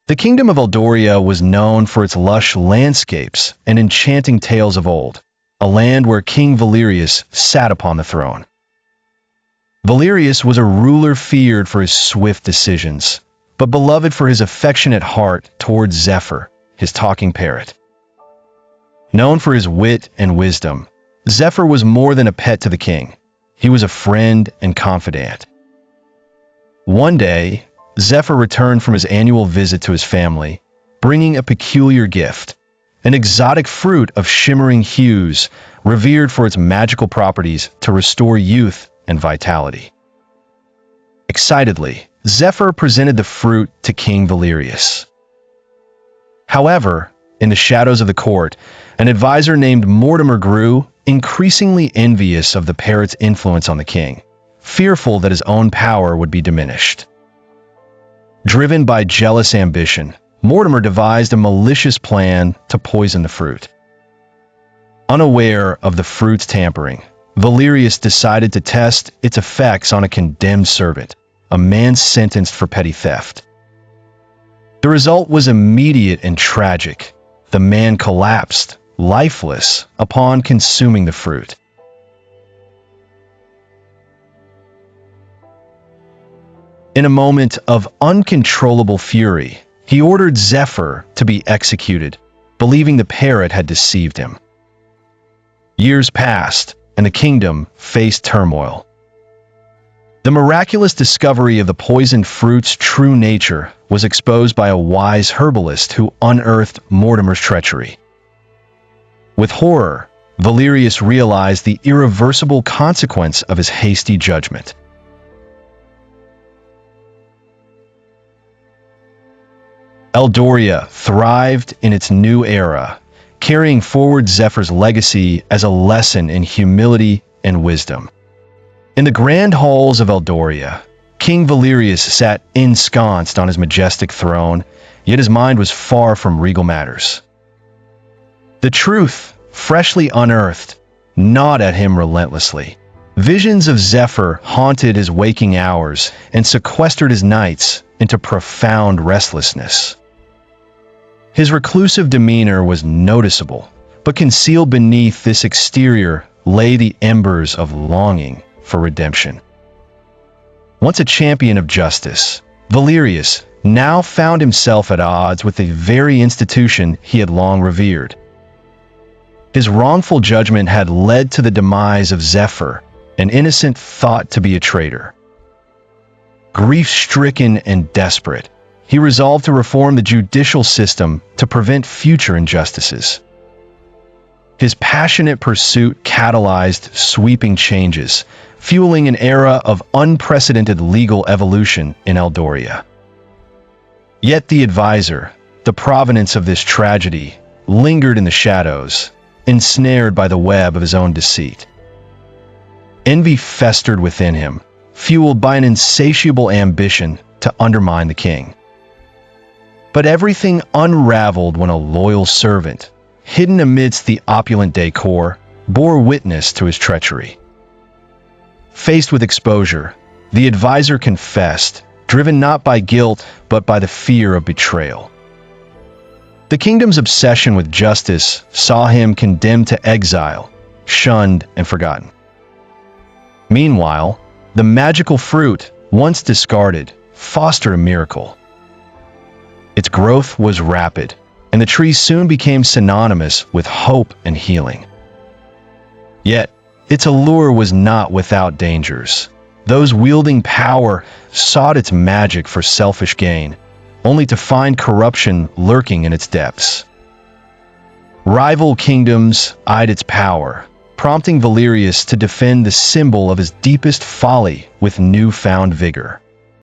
The kingdom of Eldoria was known for its lush landscapes and enchanting tales of old, a land where King Valerius sat upon the throne. Valerius was a ruler feared for his swift decisions, but beloved for his affectionate heart towards Zephyr, his talking parrot. Known for his wit and wisdom, Zephyr was more than a pet to the king. He was a friend and confidant. One day, Zephyr returned from his annual visit to his family, bringing a peculiar gift, an exotic fruit of shimmering hues, revered for its magical properties to restore youth and vitality. Excitedly, Zephyr presented the fruit to King Valerius. However, in the shadows of the court, an advisor named Mortimer grew increasingly envious of the parrot's influence on the king, fearful that his own power would be diminished. Driven by jealous ambition, Mortimer devised a malicious plan to poison the fruit. Unaware of the fruit's tampering, Valerius decided to test its effects on a condemned servant, a man sentenced for petty theft. The result was immediate and tragic. The man collapsed, lifeless, upon consuming the fruit. In a moment of uncontrollable fury, he ordered Zephyr to be executed, believing the parrot had deceived him. Years passed, and the kingdom faced turmoil. The miraculous discovery of the poisoned fruit's true nature was exposed by a wise herbalist who unearthed Mortimer's treachery. With horror, Valerius realized the irreversible consequence of his hasty judgment. Eldoria thrived in its new era, carrying forward Zephyr's legacy as a lesson in humility and wisdom. In the grand halls of Eldoria, King Valerius sat ensconced on his majestic throne, yet his mind was far from regal matters. The truth, freshly unearthed, gnawed at him relentlessly. Visions of Zephyr haunted his waking hours and sequestered his nights into profound restlessness. His reclusive demeanor was noticeable, but concealed beneath this exterior lay the embers of longing for redemption. Once a champion of justice, Valerius now found himself at odds with the very institution he had long revered. His wrongful judgment had led to the demise of Zephyr, an innocent thought to be a traitor. Grief-stricken and desperate, he resolved to reform the judicial system to prevent future injustices. His passionate pursuit catalyzed sweeping changes, fueling an era of unprecedented legal evolution in Eldoria. Yet the advisor, the provenance of this tragedy, lingered in the shadows, ensnared by the web of his own deceit. Envy festered within him, fueled by an insatiable ambition to undermine the king. But everything unraveled when a loyal servant, hidden amidst the opulent decor, bore witness to his treachery. Faced with exposure, the advisor confessed, driven not by guilt but by the fear of betrayal. The kingdom's obsession with justice saw him condemned to exile, shunned and forgotten. Meanwhile, the magical fruit, once discarded, fostered a miracle. Its growth was rapid, and the tree soon became synonymous with hope and healing. Yet, its allure was not without dangers. Those wielding power sought its magic for selfish gain, only to find corruption lurking in its depths. Rival kingdoms eyed its power, prompting Valerius to defend the symbol of his deepest folly with newfound vigor.